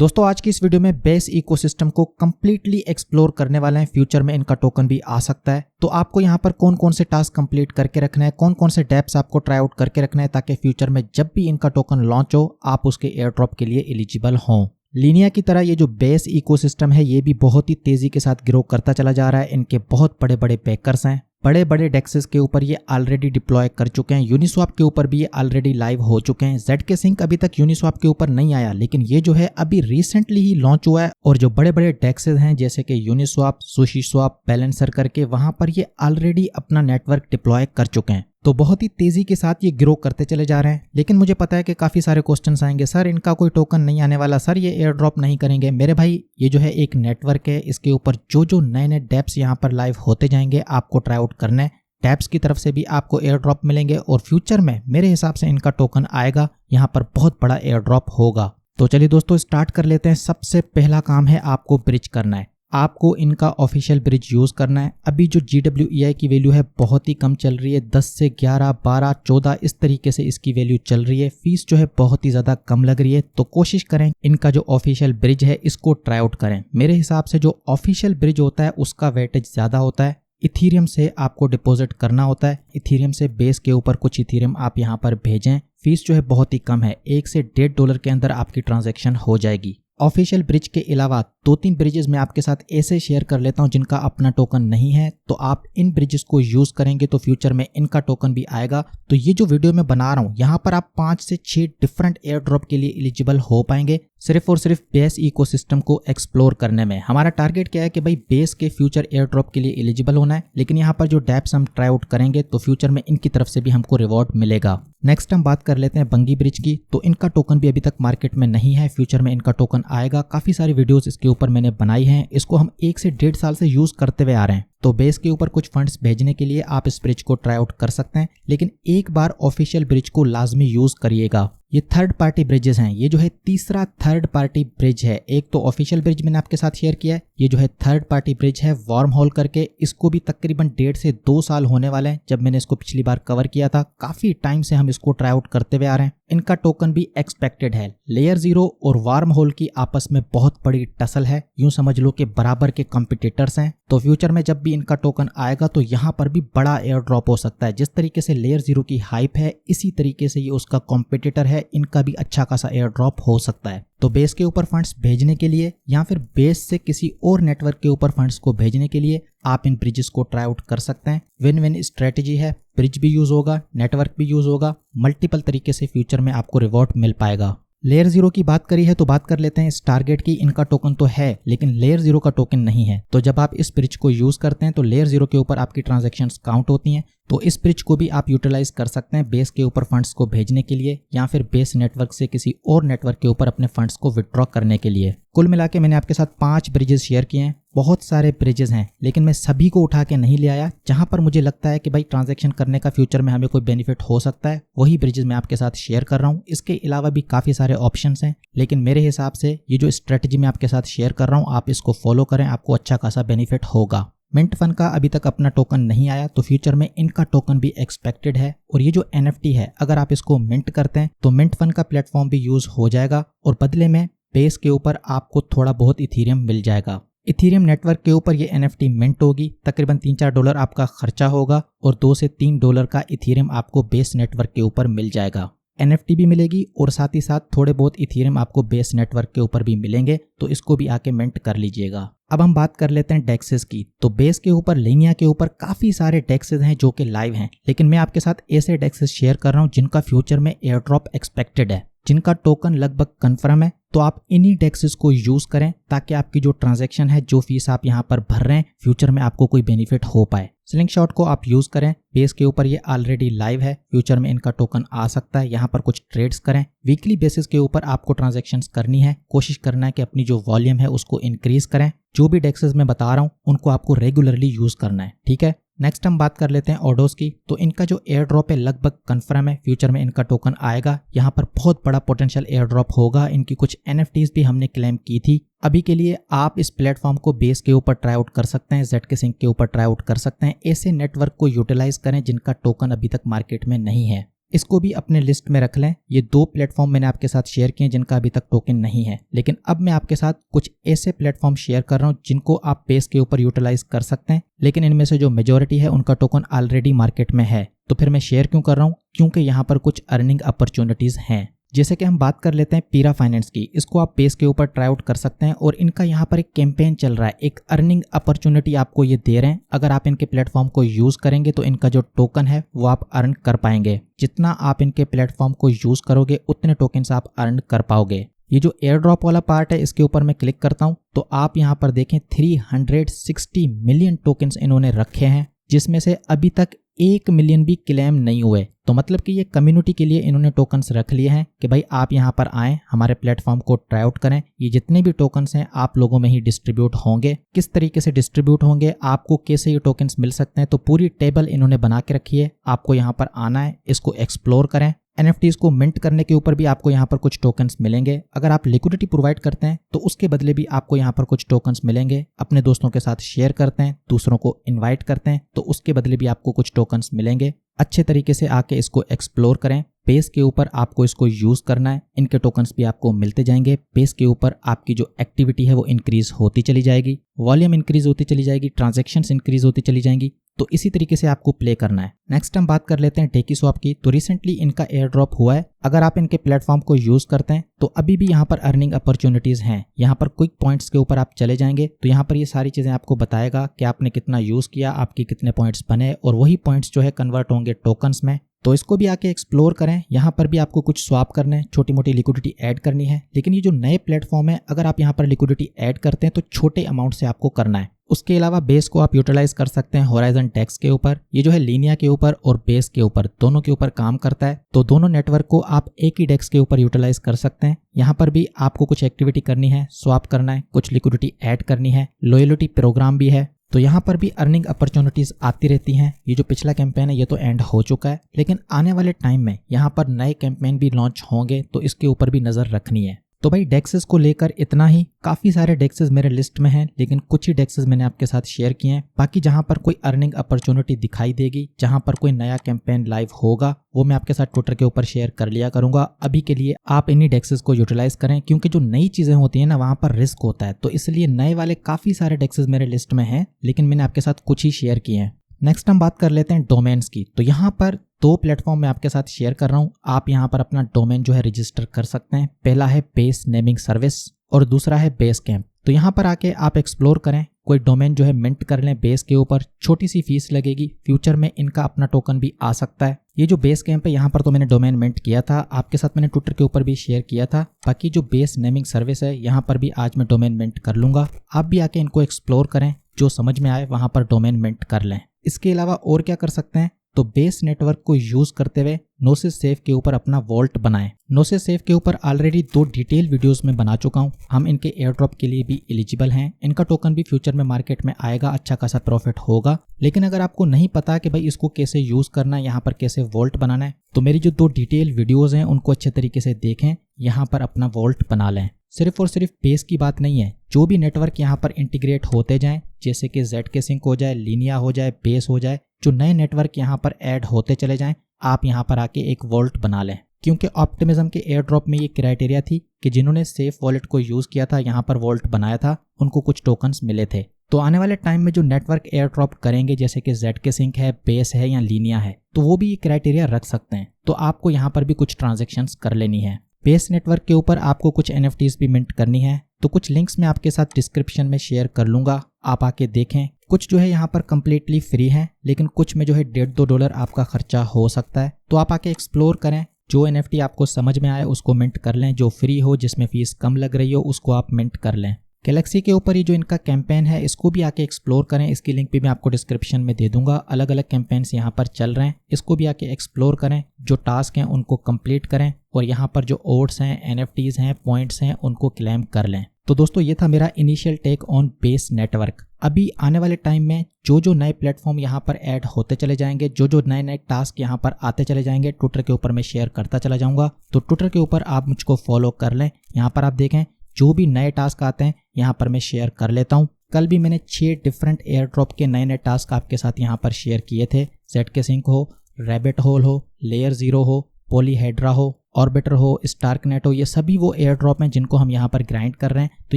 दोस्तों आज की इस वीडियो में बेस इकोसिस्टम को कंप्लीटली एक्सप्लोर करने वाले हैं। फ्यूचर में इनका टोकन भी आ सकता है, तो आपको यहाँ पर कौन कौन से टास्क कंप्लीट करके रखना है, कौन कौन से डेप्स आपको ट्राई आउट करके रखना है ताकि फ्यूचर में जब भी इनका टोकन लॉन्च हो आप उसके एयर ड्रॉप के लिए एलिजिबल हों। लीनिया की तरह ये जो बेस इकोसिस्टम है ये भी बहुत ही तेजी के साथ ग्रो करता चला जा रहा है। इनके बहुत बड़े बड़े बैकर्स हैं, बड़े बड़े डेक्सेस के ऊपर ये ऑलरेडी डिप्लॉय कर चुके हैं। यूनिस्वैप के ऊपर भी ये ऑलरेडी लाइव हो चुके हैं। ZK Sync अभी तक यूनिस्वैप के ऊपर नहीं आया, लेकिन ये जो है अभी रिसेंटली ही लॉन्च हुआ है। और जो बड़े बड़े डेक्सेस हैं जैसे कि यूनिस्वैप, सुशीस्वैप, बैलेंसर करके वहां पर ये ऑलरेडी अपना नेटवर्क डिप्लॉय कर चुके हैं। तो बहुत ही तेजी के साथ ये ग्रो करते चले जा रहे हैं। लेकिन मुझे पता है कि काफी सारे क्वेश्चंस आएंगे, सर इनका कोई टोकन नहीं आने वाला, सर ये एयर ड्रॉप नहीं करेंगे। मेरे भाई ये जो है एक नेटवर्क है, इसके ऊपर जो जो नए नए डेप्स यहाँ पर लाइव होते जाएंगे आपको ट्राई आउट करना है। टैप्स की तरफ से भी आपको एयर ड्रॉप मिलेंगे और फ्यूचर में मेरे हिसाब से इनका टोकन आएगा, यहाँ पर बहुत बड़ा एयर ड्रॉप होगा। तो चलिए दोस्तों स्टार्ट कर लेते हैं। सबसे पहला काम है आपको ब्रिज करना है, आपको इनका ऑफिशियल ब्रिज यूज करना है। अभी जो GWEI की वैल्यू है बहुत ही कम चल रही है, 10 से 11, 12, 14 इस तरीके से इसकी वैल्यू चल रही है। फीस जो है बहुत ही ज्यादा कम लग रही है, तो कोशिश करें इनका जो ऑफिशियल ब्रिज है इसको ट्राई आउट करें। मेरे हिसाब से जो ऑफिशियल ब्रिज होता है उसका वेटेज ज्यादा होता है। इथीरियम से आपको डिपॉजिट करना होता है, इथीरियम से बेस के ऊपर कुछ इथीरियम आप यहाँ पर भेजें। फीस जो है बहुत ही कम है, $1 से $1.5 के अंदर आपकी ट्रांजैक्शन हो जाएगी। ऑफिशियल ब्रिज के अलावा 2-3 ब्रिजेस मैं आपके साथ ऐसे शेयर कर लेता हूं जिनका अपना टोकन नहीं है, तो आप इन ब्रिजेस को यूज करेंगे तो फ्यूचर में इनका टोकन भी आएगा। तो ये जो वीडियो मैं बना रहा हूं यहाँ पर आप 5 से 6 डिफरेंट एयर ड्रॉप के लिए एलिजिबल हो पाएंगे, सिर्फ और सिर्फ बेस इकोसिस्टम को एक्सप्लोर करने में। हमारा टारगेट क्या है कि भाई बेस के फ्यूचर एयर ड्रॉप के लिए एलिजिबल होना है, लेकिन यहाँ पर जो डेप्स हम ट्राई आउट करेंगे तो फ्यूचर में इनकी तरफ से भी हमको रिवॉर्ड मिलेगा। नेक्स्ट हम बात कर लेते हैं बंगी ब्रिज की। तो इनका टोकन भी अभी तक मार्केट में नहीं है, फ्यूचर में इनका टोकन आएगा। काफी सारी वीडियोस इसके ऊपर मैंने बनाई हैं, इसको हम 1 से 1.5 साल से यूज करते हुए आ रहे हैं। तो बेस के ऊपर कुछ फंड्स भेजने के लिए आप इस ब्रिज को ट्राई आउट कर सकते हैं, लेकिन एक बार ऑफिशियल ब्रिज को लाजमी यूज करिएगा। ये थर्ड पार्टी ब्रिजेस हैं, ये जो है तीसरा थर्ड पार्टी ब्रिज है। एक तो ऑफिशियल ब्रिज मैंने आपके साथ शेयर किया है, ये जो है थर्ड पार्टी ब्रिज है वार्म होल करके। इसको भी तकरीबन 1.5 से 2 साल होने वाले हैं जब मैंने इसको पिछली बार कवर किया था। काफी टाइम से हम इसको ट्राई आउट करते हुए आ रहे हैं। इनका टोकन भी एक्सपेक्टेड है। लेयर 0 और वार्म होल की आपस में बहुत बड़ी टसल है, यूं समझ लो कि बराबर के कंपटीटर्स हैं। तो फ्यूचर में जब भी इनका टोकन आएगा तो यहाँ पर भी बड़ा एयर ड्रॉप हो सकता है। जिस तरीके से लेयर 0 की हाइप है इसी तरीके से ये उसका कॉम्पिटिटर है, इनका भी अच्छा खासा एयर ड्रॉप हो सकता है। तो बेस के ऊपर फंड्स भेजने के लिए या फिर बेस से किसी और नेटवर्क के ऊपर फंड्स को भेजने के लिए आप इन ब्रिजेस को ट्राई आउट कर सकते हैं। विन विन स्ट्रेटेजी है, ब्रिज भी यूज होगा, नेटवर्क भी यूज होगा, मल्टीपल तरीके से फ्यूचर में आपको रिवॉर्ड मिल पाएगा। लेयर 0 की बात करी है तो बात कर लेते हैं टारगेट की। इनका टोकन तो है लेकिन लेयर 0 का टोकन नहीं है, तो जब आप इस ब्रिज को यूज करते हैं तो लेयर 0 के ऊपर आपकी ट्रांजैक्शंस काउंट होती हैं। तो इस ब्रिज को भी आप यूटिलाइज कर सकते हैं बेस के ऊपर फंड्स को भेजने के लिए या फिर बेस नेटवर्क से किसी और नेटवर्क के ऊपर अपने फंड्स को विड्रॉ करने के लिए। कुल मिला के मैंने आपके साथ 5 ब्रिजेस शेयर किए हैं। बहुत सारे ब्रिजेस हैं लेकिन मैं सभी को उठा के नहीं ले आया। जहां पर मुझे लगता है कि भाई ट्रांजैक्शन करने का फ्यूचर में हमें कोई बेनिफिट हो सकता है, वही ब्रिजेस मैं आपके साथ शेयर कर रहा हूं। इसके अलावा भी काफी सारे ऑप्शंस हैं, लेकिन मेरे हिसाब से ये जो स्ट्रेटजी मैं आपके साथ शेयर कर रहा हूं आप इसको फॉलो करें, आपको अच्छा खासा बेनिफिट होगा। मिंट फन का अभी तक अपना टोकन नहीं आया, तो फ्यूचर में इनका टोकन भी एक्सपेक्टेड है। और ये जो NFT है अगर आप इसको मिंट करते हैं तो मिंट फन का प्लेटफॉर्म भी यूज हो जाएगा और बदले में बेस के ऊपर आपको थोड़ा बहुत इथीरियम मिल जाएगा। इथीरियम नेटवर्क के ऊपर ये NFT मिंट होगी, तकरीबन $3-4 आपका खर्चा होगा और $2 से $3 का इथीरियम आपको बेस नेटवर्क के ऊपर मिल जाएगा। NFT भी मिलेगी और साथ ही साथ थोड़े बहुत इथीरियम आपको बेस नेटवर्क के ऊपर भी मिलेंगे, तो इसको भी आके मिंट कर लीजिएगा। अब हम बात कर लेते हैं डेक्सेस की। तो बेस के ऊपर, लीनिया के ऊपर काफी सारे डेक्सेस हैं जो कि लाइव हैं, लेकिन मैं आपके साथ ऐसे डेक्सेस शेयर कर रहा हूं जिनका फ्यूचर में एयर ड्रॉप एक्सपेक्टेड है, जिनका टोकन लगभग कंफर्म है। तो आप इन्हीं डेक्सेस को यूज करें ताकि आपकी जो ट्रांजैक्शन है, जो फीस आप यहाँ पर भर रहे हैं, फ्यूचर में आपको कोई बेनिफिट हो पाए। स्लिंगशॉट को आप यूज करें, बेस के ऊपर ये ऑलरेडी लाइव है, फ्यूचर में इनका टोकन आ सकता है। यहाँ पर कुछ ट्रेड्स करें, वीकली बेसिस के ऊपर आपको ट्रांजैक्शंस करनी है। कोशिश करना है कि अपनी जो वॉल्यूम है उसको इंक्रीज करें। जो भी डेक्सेस मैं बता रहा हूँ उनको आपको रेगुलरली यूज करना है, ठीक है। नेक्स्ट हम बात कर लेते हैं ओडोस की। तो इनका जो एयर ड्रॉप है लगभग कंफर्म है, फ्यूचर में इनका टोकन आएगा। यहाँ पर बहुत बड़ा पोटेंशियल एयर ड्रॉप होगा। इनकी कुछ NFTs भी हमने क्लेम की थी। अभी के लिए आप इस प्लेटफॉर्म को बेस के ऊपर ट्राई आउट कर सकते हैं, ZK Sync के ऊपर ट्राई आउट कर सकते हैं। ऐसे नेटवर्क को यूटिलाइज करें जिनका टोकन अभी तक मार्केट में नहीं है। इसको भी अपने लिस्ट में रख लें। ये 2 प्लेटफॉर्म मैंने आपके साथ शेयर किए जिनका अभी तक टोकन नहीं है, लेकिन अब मैं आपके साथ कुछ ऐसे प्लेटफॉर्म शेयर कर रहा हूँ जिनको आप बेस के ऊपर यूटिलाइज कर सकते हैं, लेकिन इनमें से जो मेजॉरिटी है उनका टोकन ऑलरेडी मार्केट में है। तो फिर मैं शेयर क्यों कर रहा हूँ? क्योंकि यहाँ पर कुछ अर्निंग अपॉर्चुनिटीज हैं। जैसे कि हम बात कर लेते हैं पीरा फाइनेंस की, इसको आप बेस के ऊपर ट्राई आउट कर सकते हैं और इनका यहाँ पर एक कैंपेन चल रहा है, एक अर्निंग अपॉर्चुनिटी आपको ये दे रहे हैं। अगर आप इनके प्लेटफॉर्म को यूज करेंगे तो इनका जो टोकन है वो आप अर्न कर पाएंगे। जितना आप इनके प्लेटफॉर्म को यूज करोगे उतने टोकन्स आप अर्न कर पाओगे। ये जो एयर ड्रॉप वाला पार्ट है इसके ऊपर मैं क्लिक करता हूँ तो आप यहाँ पर देखें 360 मिलियन टोकन्स इन्होंने रखे हैं, जिसमें से अभी तक 1 मिलियन भी क्लेम नहीं हुए। तो मतलब कि ये कम्युनिटी के लिए इन्होंने टोकन्स रख लिए हैं कि भाई आप यहाँ पर आएं, हमारे प्लेटफॉर्म को ट्राई आउट करें। ये जितने भी टोकन्स हैं आप लोगों में ही डिस्ट्रीब्यूट होंगे। किस तरीके से डिस्ट्रीब्यूट होंगे, आपको कैसे ये टोकन्स मिल सकते हैं, तो पूरी टेबल इन्होंने बना के रखी है। आपको यहाँ पर आना है, इसको एक्सप्लोर करें। NFTs को मिंट करने के ऊपर भी आपको यहाँ पर कुछ टोकन्स मिलेंगे। अगर आप लिक्विडिटी प्रोवाइड करते हैं तो उसके बदले भी आपको यहाँ पर कुछ टोकन्स मिलेंगे। अपने दोस्तों के साथ शेयर करते हैं, दूसरों को इनवाइट करते हैं तो उसके बदले भी आपको कुछ टोकन्स मिलेंगे। अच्छे तरीके से आके इसको एक्सप्लोर करें। बेस के ऊपर आपको इसको यूज करना है, इनके टोकन्स भी आपको मिलते जाएंगे। बेस के ऊपर आपकी जो एक्टिविटी है वो इंक्रीज होती चली जाएगी, वॉल्यूम इंक्रीज होती चली जाएगी, ट्रांजैक्शंस इंक्रीज होती चली जाएंगी। तो इसी तरीके से आपको प्ले करना है। नेक्स्ट हम बात कर लेते हैं टेकीस्वैप की। तो रिसेंटली इनका एयर ड्रॉप हुआ है। अगर आप इनके प्लेटफॉर्म को यूज करते हैं तो अभी भी यहाँ पर अर्निंग अपॉर्चुनिटीज हैं। यहाँ पर क्विक पॉइंट्स के ऊपर आप चले जाएंगे तो यहाँ पर ये सारी चीजें आपको बताएगा कि आपने कितना यूज किया, आपकी कितने पॉइंट्स बने, और वही पॉइंट्स जो है कन्वर्ट होंगे टोकन्स में। तो इसको भी आके एक्सप्लोर करें। यहाँ पर भी आपको कुछ स्वैप करना है, छोटी मोटी लिक्विडिटी ऐड करनी है। लेकिन ये जो नए प्लेटफॉर्म है, अगर आप यहाँ पर लिक्विडिटी ऐड करते हैं तो छोटे अमाउंट से आपको करना है। उसके अलावा बेस को आप यूटिलाइज कर सकते हैं होराइजन डेक्स के ऊपर। ये जो है लीनिया के ऊपर और बेस के ऊपर दोनों के ऊपर काम करता है। तो दोनों नेटवर्क को आप एक ही डेक्स के ऊपर यूटिलाइज कर सकते हैं। यहाँ पर भी आपको कुछ एक्टिविटी करनी है, स्वैप करना है, कुछ लिक्विडिटी ऐड करनी है, लॉयल्टी प्रोग्राम भी है। तो यहाँ पर भी अर्निंग अपॉर्चुनिटीज आती रहती हैं। ये जो पिछला कैंपेन है ये तो एंड हो चुका है, लेकिन आने वाले टाइम में यहाँ पर नए कैंपेन भी लॉन्च होंगे तो इसके ऊपर भी नजर रखनी है। तो भाई डेक्सेस को लेकर इतना ही। काफी सारे डेक्सेस मेरे लिस्ट में हैं, लेकिन कुछ ही डेक्सेस मैंने आपके साथ शेयर किए हैं। बाकी जहां पर कोई अर्निंग अपॉर्चुनिटी दिखाई देगी, जहां पर कोई नया कैंपेन लाइव होगा, वो मैं आपके साथ ट्विटर के ऊपर शेयर कर लिया करूंगा। अभी के लिए आप इन्हीं डेक्सेस को यूटिलाइज करें, क्योंकि जो नई चीजें होती है ना वहां पर रिस्क होता है। तो इसलिए नए वाले काफी सारे डेक्सेस मेरे लिस्ट में हैं, लेकिन मैंने आपके साथ कुछ ही शेयर किए हैं। नेक्स्ट हम बात कर लेते हैं डोमेन्स की। तो यहाँ पर 2 प्लेटफॉर्म मैं आपके साथ शेयर कर रहा हूँ। आप यहाँ पर अपना डोमेन जो है रजिस्टर कर सकते हैं। पहला है बेस नेमिंग सर्विस और दूसरा है बेस कैंप। तो यहाँ पर आके आप एक्सप्लोर करें, कोई डोमेन जो है मिंट कर लें बेस के ऊपर। छोटी सी फीस लगेगी, फ्यूचर में इनका अपना टोकन भी आ सकता है। ये जो बेस कैंप है यहाँ पर तो मैंने डोमेन मिंट किया था, आपके साथ मैंने ट्विटर के ऊपर भी शेयर किया था। बाकी जो बेस नेमिंग सर्विस है यहाँ पर भी आज मैं डोमेन मिंट कर लूंगा। आप भी आके इनको एक्सप्लोर करें, जो समझ में आए वहां पर डोमेन मिंट कर लें। इसके अलावा और क्या कर सकते हैं, तो बेस नेटवर्क को यूज करते हुए नोसिस सेफ के ऊपर अपना वॉल्ट बनाएं। नोसिस सेफ के ऊपर ऑलरेडी 2 डिटेल वीडियोस में बना चुका हूं। हम इनके एयर ड्रॉप के लिए भी एलिजिबल हैं। इनका टोकन भी फ्यूचर में मार्केट में आएगा, अच्छा खासा प्रॉफिट होगा। लेकिन अगर आपको नहीं पता कि भाई इसको कैसे यूज करना है, यहाँ पर कैसे वॉल्ट बनाना है, तो मेरी जो 2 डिटेल वीडियोज हैं उनको अच्छे तरीके से देखें, यहाँ पर अपना वॉल्ट बना लें। सिर्फ और सिर्फ बेस की बात नहीं है, जो भी नेटवर्क यहाँ पर इंटीग्रेट होते जाएं, जैसे कि ZK सिंक हो जाए, लीनिया हो जाए, बेस हो जाए, जो नए नेटवर्क यहाँ पर ऐड होते चले जाएं, आप यहाँ पर आके एक वॉल्ट बना लें। क्योंकि ऑप्टिमिज्म के एयर ड्रॉप में ये क्राइटेरिया थी कि जिन्होंने सेफ वॉलेट को यूज किया था, यहाँ पर वॉल्ट बनाया था, उनको कुछ टोकन्स मिले थे। तो आने वाले टाइम में जो नेटवर्क एयर ड्रॉप करेंगे, जैसे कि ZK सिंक है, बेस है या लीनिया है, तो वो भी ये क्राइटेरिया रख सकते हैं। तो आपको यहाँ पर भी कुछ ट्रांजेक्शन्स कर लेनी है। बेस नेटवर्क के ऊपर आपको कुछ NFTs भी मिंट करनी है। तो कुछ लिंक्स मैं आपके साथ डिस्क्रिप्शन में शेयर कर लूंगा, आप आके देखें। कुछ जो है यहाँ पर कम्प्लीटली फ्री है, लेकिन कुछ में जो है $1.5-2 आपका खर्चा हो सकता है। तो आप आके एक्सप्लोर करें, जो NFT आपको समझ में आए उसको मिंट कर लें, जो फ्री हो, जिसमें फीस कम लग रही हो, उसको आप मिंट कर लें। गैलेक्सी के ऊपर ये जो इनका कैंपेन है, इसको भी आके एक्सप्लोर करें। इसकी लिंक भी मैं आपको डिस्क्रिप्शन में दे दूंगा। अलग अलग कैंपेन्स यहाँ पर चल रहे हैं, इसको भी आके एक्सप्लोर करें। जो टास्क हैं उनको कंप्लीट करें और यहाँ पर जो ओड्स हैं, NFTs हैं, पॉइंट्स हैं, उनको क्लेम कर लें। तो दोस्तों ये था मेरा initial take on base network. अभी आने वाले टाइम में जो नए प्लेटफॉर्म यहाँ पर ऐड होते चले जाएंगे, जो नए टास्क यहाँ पर आते चले जाएंगे, ट्विटर के ऊपर मैं शेयर करता चला जाऊंगा। तो ट्विटर के ऊपर आप मुझको फॉलो कर लें। यहाँ पर आप देखें जो भी नए टास्क आते हैं यहाँ पर मैं शेयर कर लेता हूँ। कल भी मैंने 6 डिफरेंट एयर ड्रॉप के नए टास्क आपके साथ यहाँ पर शेयर किए थे। ZK सिंक हो, रैबिट होल हो, लेयर 0 हो, पॉलीहेड्रा हो, ऑर्बिटर हो, स्टारकनेट हो, ये सभी वो एयर ड्रॉप हैं जिनको हम यहाँ पर ग्राइंड कर रहे हैं। तो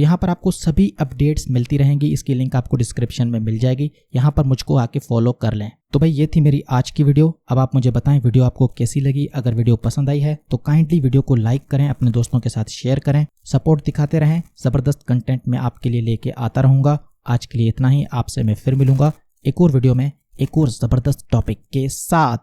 यहाँ पर आपको सभी अपडेट्स मिलती रहेंगी, इसकी लिंक आपको डिस्क्रिप्शन में मिल जाएगी, यहाँ पर मुझको आके फॉलो कर लें। तो भाई ये थी मेरी आज की वीडियो। अब आप मुझे बताएं वीडियो आपको कैसी लगी। अगर वीडियो पसंद आई है तो काइंडली वीडियो को लाइक करें, अपने दोस्तों के साथ शेयर करें, सपोर्ट दिखाते रहें। ज़बरदस्त कंटेंट मैं आपके लिए लेके आता रहूँगा। आज के लिए इतना ही, आपसे मैं फिर मिलूंगा एक और वीडियो में एक और ज़बरदस्त टॉपिक के साथ।